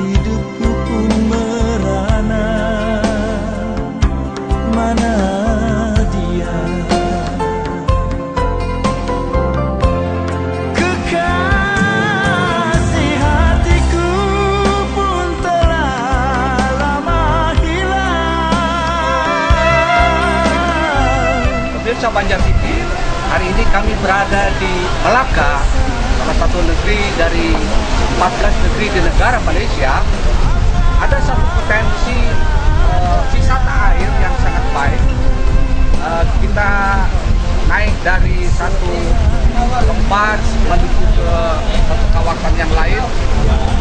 hidupku pun merana. Mana dia? Kekasih hatiku pun telah lama hilang. Pemirsa Banjar TV, hari ini kami berada di Melaka, salah satu negeri dari 14 negeri di negara Malaysia. Ada satu potensi wisata air yang sangat baik. Kita naik dari satu tempat menuju ke satu kawasan yang lain,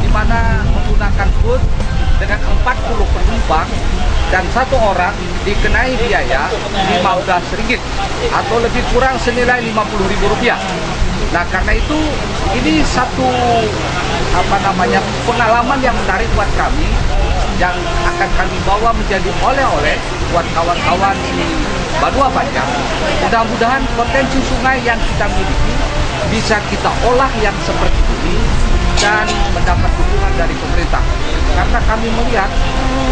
di mana menggunakan bus dengan 40 penumpang dan satu orang dikenai biaya Rp15 atau lebih kurang senilai Rp50.000. Nah, karena itu ini satu pengalaman yang menarik buat kami yang akan kami bawa menjadi oleh-oleh buat kawan-kawan di Banua Banjar. Mudah-mudahan potensi sungai yang kita miliki bisa kita olah yang seperti ini dan mendapat dukungan dari pemerintah. Karena kami melihat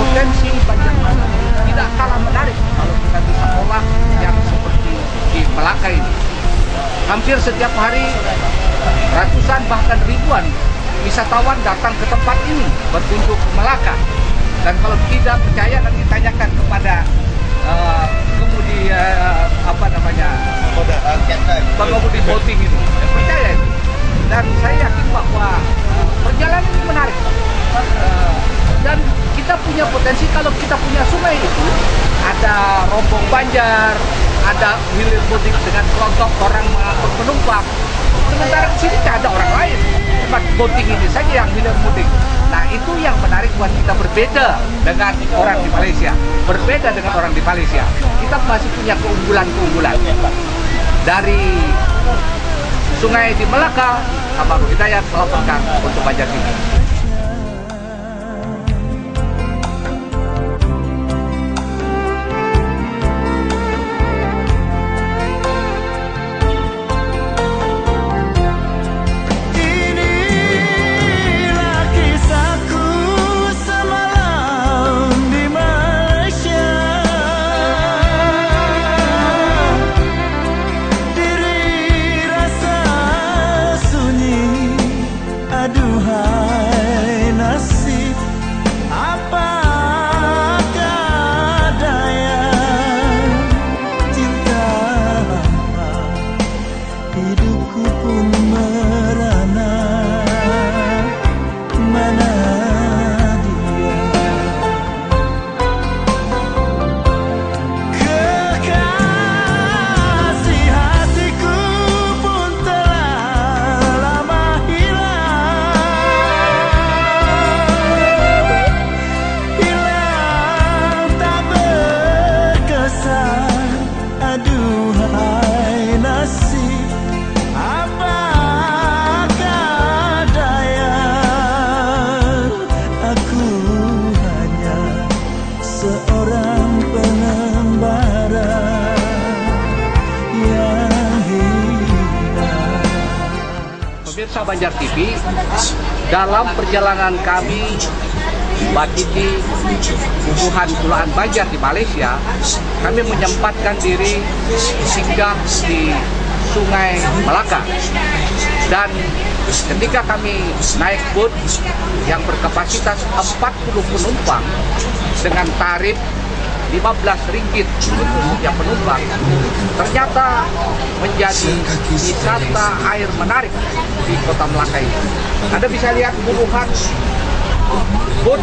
potensi Banjarmasin tidak kalah menarik kalau kita bisa olah yang seperti di Melaka ini. Hampir setiap hari ratusan bahkan ribuan wisatawan datang ke tempat ini berkunjung ke Melaka. Dan kalau tidak percaya, nanti tanyakan kepada pengemudi boating ini. Saya percaya itu. Dan saya yakin bahwa perjalanan ini menarik. Dan kita punya potensi kalau kita punya sungai itu. Ada rombong Banjar, ada hilir mudik dengan kelompok orang mengangkut penumpang. Sementara di sini tidak ada orang lain. Tempat boating ini saja yang hilir mudik. Nah, itu yang menarik buat kita berbeda dengan orang di Malaysia. Berbeda dengan orang di Malaysia. Kita masih punya keunggulan-keunggulan. Dari sungai di Melaka, Kamarul Hidayat melaporkan untuk Banjar TV. Aduhai nasib, apakah daya cinta lama, hidupku pun merana. Mana dia? Kekasih hatiku pun telah lama aduhai nasib, apakah daya? Aku hanya seorang pengembara yang hilang. Pemirsa Banjar TV, dalam perjalanan kami Batiti Hubungan Pulaan Banjar di Malaysia, kami menyempatkan diri singgah di Sungai Melaka. Dan ketika kami naik boat yang berkapasitas 40 penumpang dengan tarif Rp15 untuk setiap penumpang, ternyata menjadi wisata air menarik di kota Melaka ini. Anda bisa lihat puluhan boat,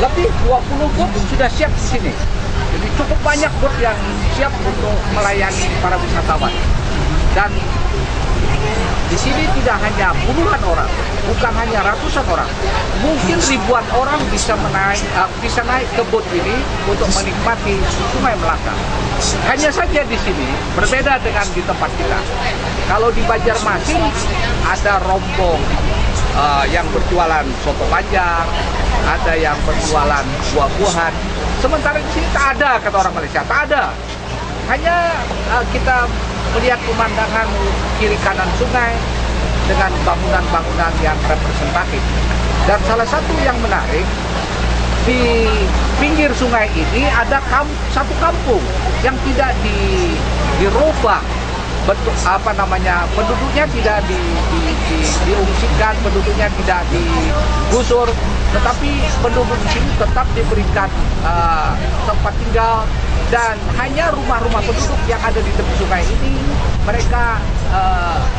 lebih 20 boat sudah siap di sini. Jadi cukup banyak boat yang siap untuk melayani para wisatawan. Dan di sini tidak hanya puluhan orang, bukan hanya ratusan orang, mungkin ribuan orang bisa naik ke boat ini untuk menikmati Sungai Melaka. Hanya saja di sini berbeda dengan di tempat kita. Kalau di Banjarmasin ada rombong yang berjualan soto Banjar, ada yang berjualan buah-buahan. Sementara di sini tak ada, kata orang Malaysia, tak ada. Hanya kita melihat pemandangan kiri kanan sungai dengan bangunan-bangunan yang representatif. Dan salah satu yang menarik, di pinggir sungai ini ada satu kampung yang tidak dirubah bentuk penduduknya tidak diungsikan, penduduknya tidak digusur, tetapi penduduk di sini tetap diberikan tempat tinggal, dan hanya rumah-rumah penduduk yang ada di tepi sungai ini mereka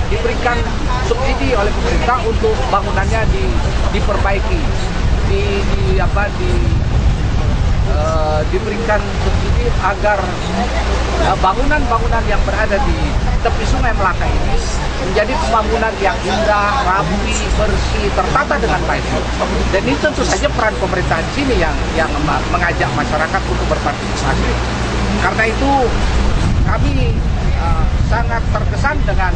diberikan subsidi oleh pemerintah untuk bangunannya diperbaiki, diberikan subsidi agar bangunan-bangunan yang berada di tepi Sungai Melaka ini menjadi pembangunan yang indah, rapi, bersih, tertata dengan baik. Dan ini tentu saja peran pemerintah di sini yang mengajak masyarakat untuk berpartisipasi. Karena itu kami sangat terkesan dengan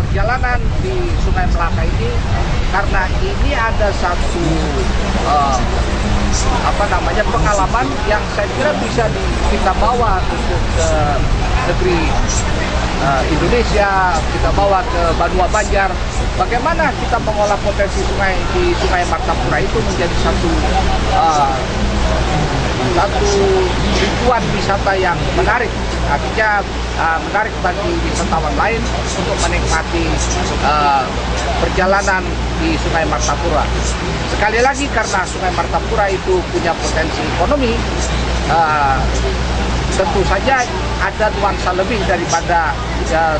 perjalanan di Sungai Melaka ini, karena ini ada satu pengalaman yang saya kira bisa kita bawa untuk ke negeri Indonesia, kita bawa ke Banua Banjar. Bagaimana kita mengolah potensi sungai di Sungai Martapura itu menjadi satu tujuan wisata yang menarik, artinya menarik bagi wisatawan lain untuk menikmati perjalanan di Sungai Martapura. Sekali lagi, karena Sungai Martapura itu punya potensi ekonomi, tentu saja ada nuansa lebih daripada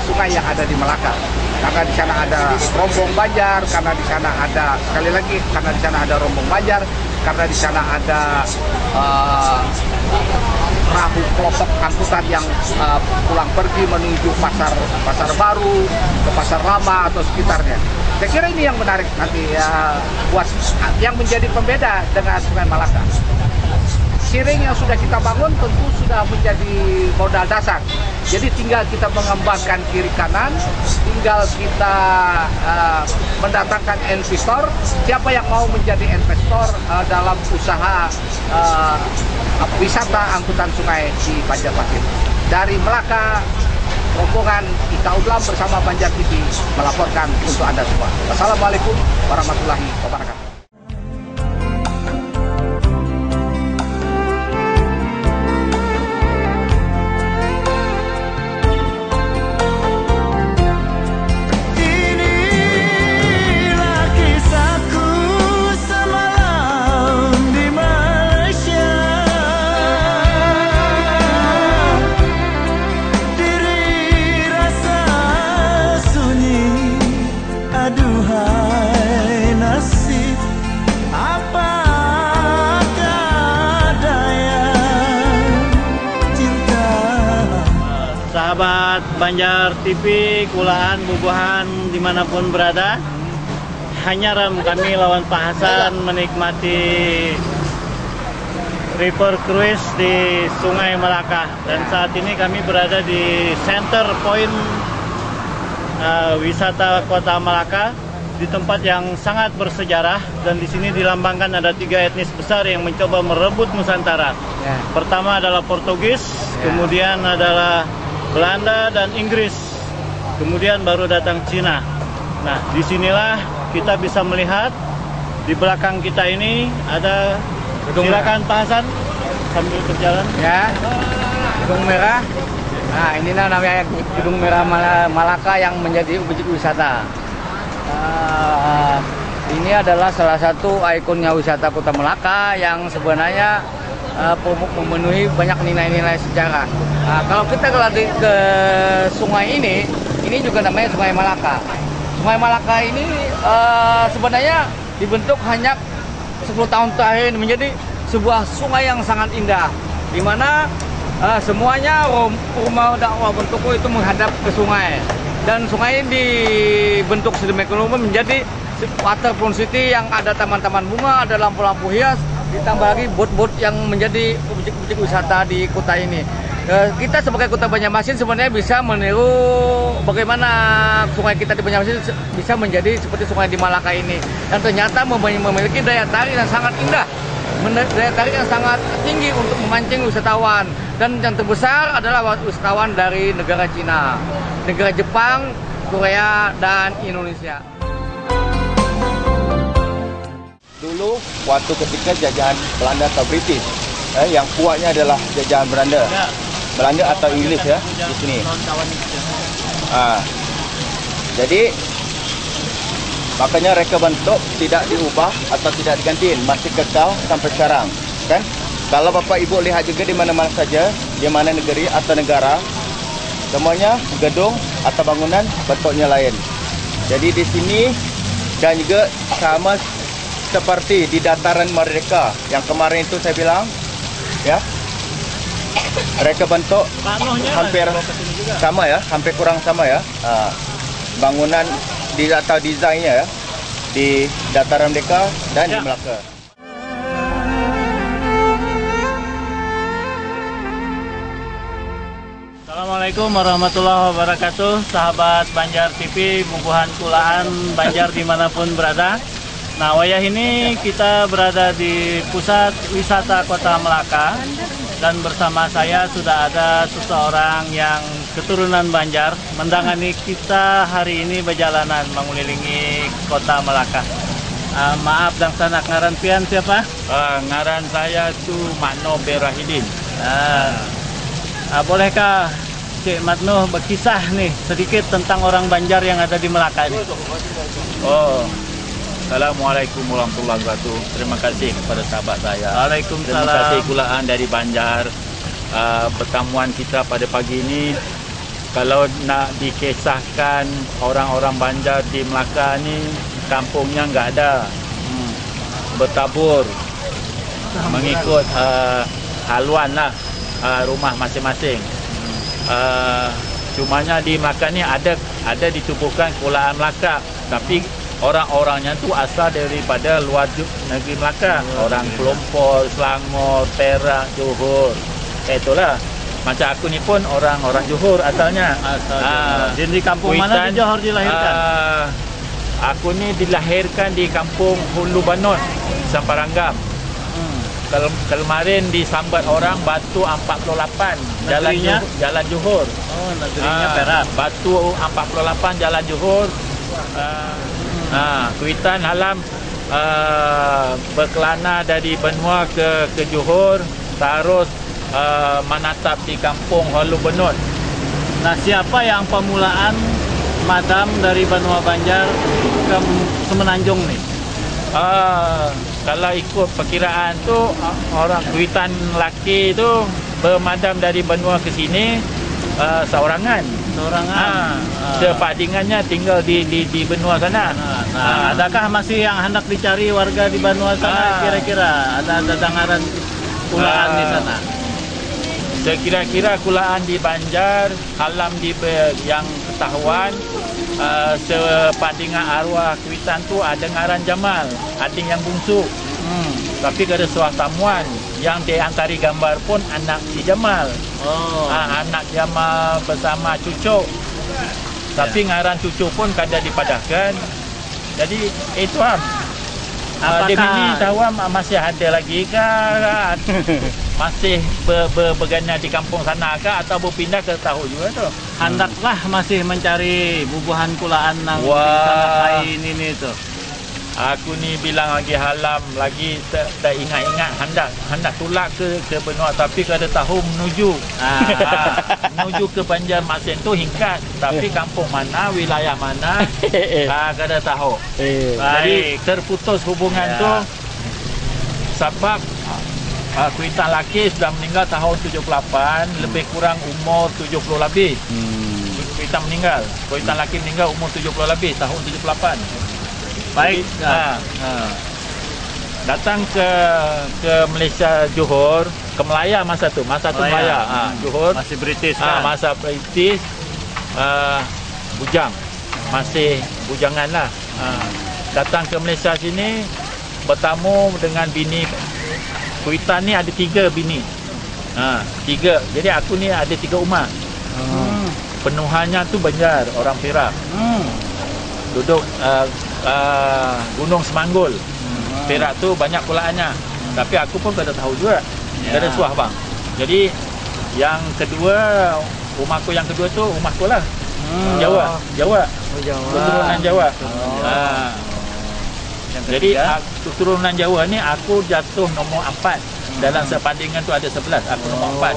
sungai yang ada di Melaka. Karena di sana ada rombong Banjar, karena di sana ada, sekali lagi, karena di sana ada rombong Banjar, karena di sana ada perahu kelompok angkutan yang pulang pergi menuju pasar baru, ke pasar lama atau sekitarnya. Saya kira ini yang menarik nanti buat yang menjadi pembeda dengan Sungai Melaka. Siring yang sudah kita bangun tentu sudah menjadi modal dasar. Jadi tinggal kita mengembangkan kiri kanan, tinggal kita mendatangkan investor. Siapa yang mau menjadi investor dalam usaha wisata angkutan sungai di Banjarmasin. Dari Melaka, rombongan Ika Udlam bersama Banjar TV melaporkan untuk Anda semua. Wassalamualaikum warahmatullahi wabarakatuh. Aduhai nasib, apakah daya cinta. Sahabat Banjar TV, Kulaan, Bubuhan, dimanapun berada, hanya kami lawan Pak Hasan menikmati river cruise di Sungai Melaka. Dan saat ini kami berada di center point wisata Kota Melaka, di tempat yang sangat bersejarah, dan di sini dilambangkan ada 3 etnis besar yang mencoba merebut Nusantara. Pertama adalah Portugis, kemudian adalah Belanda dan Inggris, kemudian baru datang Cina. Nah, disinilah kita bisa melihat di belakang kita ini ada, silakan Pak Hasan sambil berjalan. Ya, Gedung Merah. Nah, inilah namanya Gedung Merah Malaka yang menjadi objek wisata. Ini adalah salah satu ikonnya wisata Kota Melaka yang sebenarnya memenuhi banyak nilai-nilai sejarah. Kalau kita ke sungai ini juga namanya Sungai Malaka. Sungai Malaka ini sebenarnya dibentuk hanya 10 tahun terakhir menjadi sebuah sungai yang sangat indah, di mana semuanya rumah dakwah bentukku itu menghadap ke sungai, dan sungai ini dibentuk sedemikian rupa menjadi waterfront city yang ada taman-taman bunga, ada lampu-lampu hias, ditambah lagi bot-bot yang menjadi objek-objek wisata di kota ini. Kita sebagai Kota Banjarmasin sebenarnya bisa meniru bagaimana sungai kita di Banjarmasin bisa menjadi seperti sungai di Malaka ini, dan ternyata memiliki daya tarik yang sangat indah, daya tarik yang sangat tinggi untuk memancing wisatawan. Dan yang terbesar adalah wisatawan dari negara Cina, negara Jepang, Korea, dan Indonesia. Dulu waktu ketika jajahan Belanda atau British, yang kuatnya adalah jajahan Belanda, atau Inggris ya di sini. Jadi makanya reka bentuk tidak diubah atau tidak diganti, masih kekal sampai sekarang, kan? Kalau Bapak Ibu lihat juga di mana-mana saja, di mana negeri atau negara, semuanya gedung atau bangunan bentuknya lain. Jadi di sini dan juga sama seperti di dataran Merdeka yang kemarin itu saya bilang, ya, reka bentuk hampir sama ya, hampir kurang sama ya. Bangunan atau desainnya ya, di dataran Merdeka dan di Melaka. Assalamualaikum warahmatullahi wabarakatuh, sahabat Banjar TV, Bubuhan Kulaan Banjar dimanapun berada. Nah, wayah ini kita berada di pusat wisata Kota Melaka dan bersama saya sudah ada seseorang yang keturunan Banjar mendangani kita hari ini berjalanan mengelilingi Kota Melaka. Maaf dan sanak ngaran pian siapa? Ngaran saya tu Makno Berahidin. Bolehkah Cik Matno berkisah nih sedikit tentang orang Banjar yang ada di Melaka ini? Assalamualaikum warahmatullahi wabarakatuh. Terima kasih kepada sahabat saya. Waalaikumsalam. Terima kasih Kulaan dari Banjar. Pertemuan kita pada pagi ini, kalau nak dikisahkan orang-orang Banjar di Melaka ni, kampungnya enggak ada. Bertabur mengikut haluan lah, rumah masing-masing. Cumanya di Melaka ni ada ditubuhkan Kulaan Melaka, tapi orang-orangnya tu asal daripada luar negeri Melaka. Orang Kelompor, Selangor, Perak, Johor. Itulah. Macam aku ni pun orang Johor asalnya. Jadi di kampung mana di Johor dilahirkan? Aku ni dilahirkan di kampung Hulu Banut, Samparanggam. Kemarin disambat orang Batu 48, Jalan Johor. Oh, negerinya Perak. Batu 48 Jalan Johor. Kuitan halam berkelana dari benua ke Johor, terus menatap di kampung Hulu Banut. Nah, siapa yang pemulaan madam dari benua Banjar ke Semenanjung nih? Kalau ikut perkiraan tu, orang kuitan laki tu bermadam dari benua ke sini seorangan. Sepadingannya tinggal di benua sana. Adakah masih yang hendak dicari warga di benua sana kira-kira? Ada dengaran kulaan di sana? Sekira-kira kulaan di Banjar, halam di yang ketahuan, sepadingan arwah kuitan tu ada ngaran Jamal, adik yang bungsu. Tapi ada seorang tamuan yang diantari gambar pun anak si Jamal. Anak Jamal bersama cucu. Tapi ngaran cucu pun kada dipadahkan. Jadi itu Di sini tahu masih ada lagi kah? Masih bergana di kampung sana kah atau berpindah ke tahu juga tu? Hendaklah masih mencari bubuhan kulaan nang sana kain ini tu. Aku ni bilang lagi halam lagi tak ingat-ingat hendak tulak ke benua, tapi kada tahu menuju ke Banjar Masin tu hingkat, tapi kampung mana, wilayah mana kada tahu. Jadi terputus hubungan tu sebab kuitan laki sudah meninggal tahun 78, lebih kurang umur 70 lebih. Kuitan meninggal, kuitan laki meninggal umur 70 lebih tahun 78. Baik, datang ke Malaysia Johor, ke Melaya masa tu Melaya, Johor masih British kan? Masa British, bujang, masih bujangan lah. Datang ke Malaysia sini, bertamu dengan bini kuitan ni, ada 3 bini, 3. Jadi aku ni ada 3 umat. Penuhannya tu Banjar, orang Perak. Duduk Gunung Semanggul. Perak tu banyak kulaannya. Tapi aku pun kada tahu juga. Kada suah bang. Jadi yang kedua, rumahku yang kedua tu rumahku lah. Jawa. Keturunan Jawa. Jadi keturunan Jawa ni aku jatuh nombor 4. Dalam sepandingan tu ada 11, aku nombor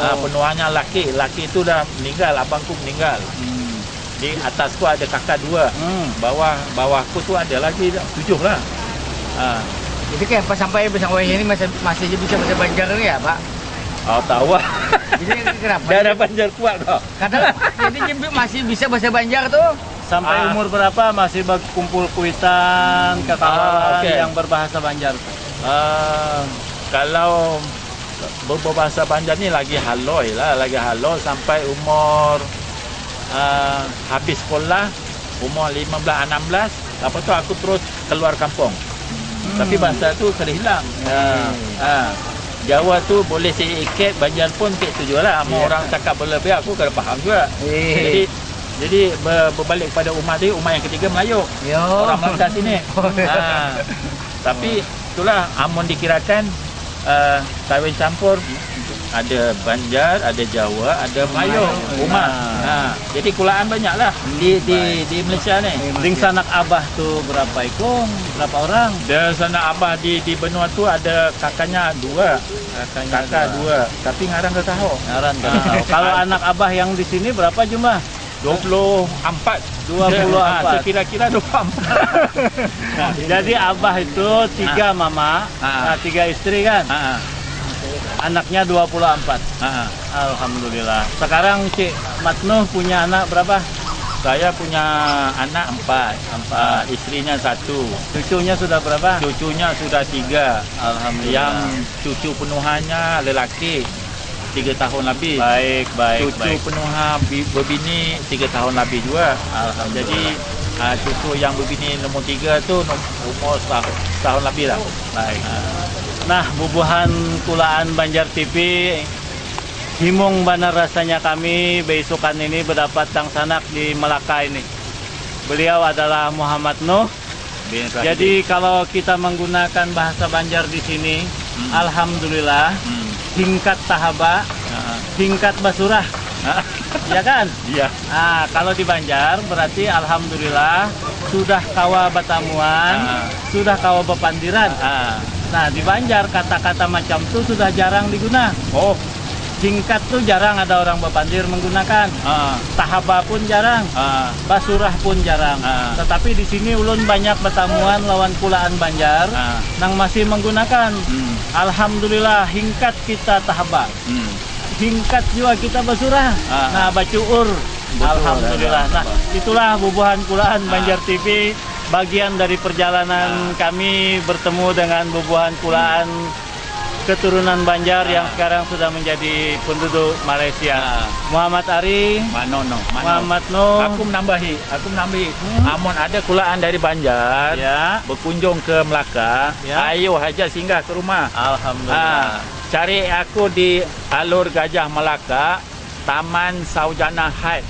4. Penuanya laki tu dah meninggal, abangku meninggal. Di atasku ada kakak 2. Bawahku tu ada lagi 7 lah. Jadi kenapa sampai ini masih bisa bahasa Banjar ni ya, Pak? Tahu lah. Jadi kenapa? Darah Banjar kuat kau. Kadang jadi masih bisa bahasa Banjar tuh. Sampai umur berapa masih berkumpul kuitan, kata yang berbahasa Banjar? Kalau berbahasa Banjar ni lagi haloi lah, sampai umur habis sekolah, umur 15-16, lepas tu aku terus keluar kampung. Tapi bahasa tu kena hilang. Jawa tu boleh sikit, Banjar pun sikit tu lah. Orang cakap berlebih aku kena faham juga. Jadi berbalik kepada umat dia, umat yang ketiga Melayu. Orang Melaka sini. Tapi itulah amun dikirakan kahwin campur, ada Banjar, ada Jawa, ada Melayu, umat. Jadi kulaan banyaklah di Malaysia ni. Ding sanak abah tu berapa ikung? Berapa orang? Dan sanak abah di benua tu ada kakaknya 2. Kakak 2. Tapi ngarang ke tahu. Kalau anak abah yang di sini berapa jumlah? 24. Sekira-kira 24. Jadi abah itu 3 mama, 3 istri kan? Anaknya 24. Alhamdulillah. Sekarang Cik Matnuh punya anak berapa? Saya punya anak 4. Istrinya 1. Cucunya sudah berapa? Cucunya sudah 3. Alhamdulillah. Yang cucu penuhannya lelaki 3 tahun lebih. Baik. Cucu penuhan berbini 3 tahun lebih juga. Alhamdulillah. Jadi cucu yang berbini nombor 3 tu umur setahun lebih lah. Baik. Nah, bubuhan kulaan Banjar TV, himung benar rasanya kami besokan ini berdapat tang sanak di Melaka ini. Beliau adalah Muhammad Nuh. Jadi kalau kita menggunakan bahasa Banjar di sini, alhamdulillah, hingkat tahaba, hingkat basurah. Ya kan? Iya. Kalau di Banjar berarti alhamdulillah sudah kawa batamuan, sudah kawa bepandiran. Nah, di Banjar kata-kata macam itu sudah jarang digunakan. Hingkat tuh jarang ada orang bepandir menggunakan. Tahaba pun jarang. Basurah pun jarang. Tetapi di sini ulun banyak batamuan lawan kulaan Banjar nang masih menggunakan. Alhamdulillah hingkat kita tahaba. Hingkat juga kita basurah. Nah, bacuur. Alhamdulillah. Nah, itulah bubuhan kulaan Banjar TV. Bagian dari perjalanan kami bertemu dengan bubuhan kulaan keturunan Banjar yang sekarang sudah menjadi penduduk Malaysia. Muhammad Ari, Muhammad Nuh. Aku menambahi. Amun ada kulaan dari Banjar berkunjung ke Melaka, ayo haja singgah ke rumah. Alhamdulillah. Cari aku di Alur Gajah Melaka, Taman Saujana Heights,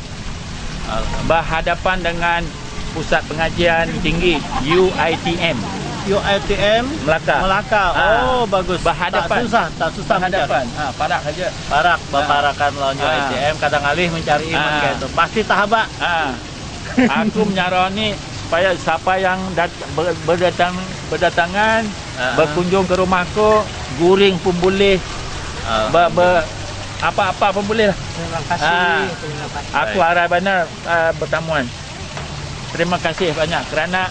berhadapan dengan Pusat Pengajian Tinggi UiTM Melaka. Bagus. Berhadapan. Tak susah berhadapan. Parak saja. Baparakan lawan UiTM kadang alih mencari iman kayak itu. Pasti tahaba. Aku menyarani supaya siapa yang berdatangan berkunjung ke rumahku, guring pun boleh. Apa-apa pun boleh lah. Terima kasih. Aku harap benar bertamuan. Terima kasih banyak kerana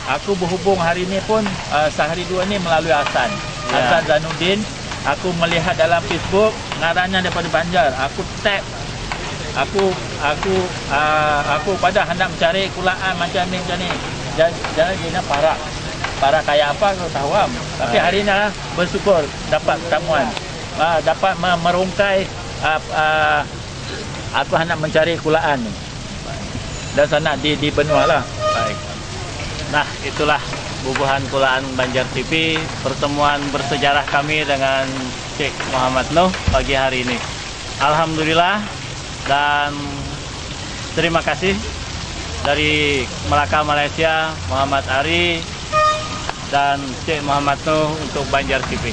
aku berhubung hari ini pun sehari 2 ni melalui Hasan Zanuddin. Aku melihat dalam Facebook ngarannya daripada Banjar. Aku tag. Aku pada hendak mencari kulaan macam ni. Jadi parak kayak apa aku tahu. Tapi hari ini bersyukur dapat pertemuan. Dapat merungkai aku hendak mencari kulaan ni. Dan sana di benua lah. Baik. Nah, itulah bubuhan kulaan Banjar TV, pertemuan bersejarah kami dengan Cik Muhammad Nuh pagi hari ini. Alhamdulillah dan terima kasih dari Melaka Malaysia, Muhammad Ari dan Cik Muhammad Nuh untuk Banjar TV.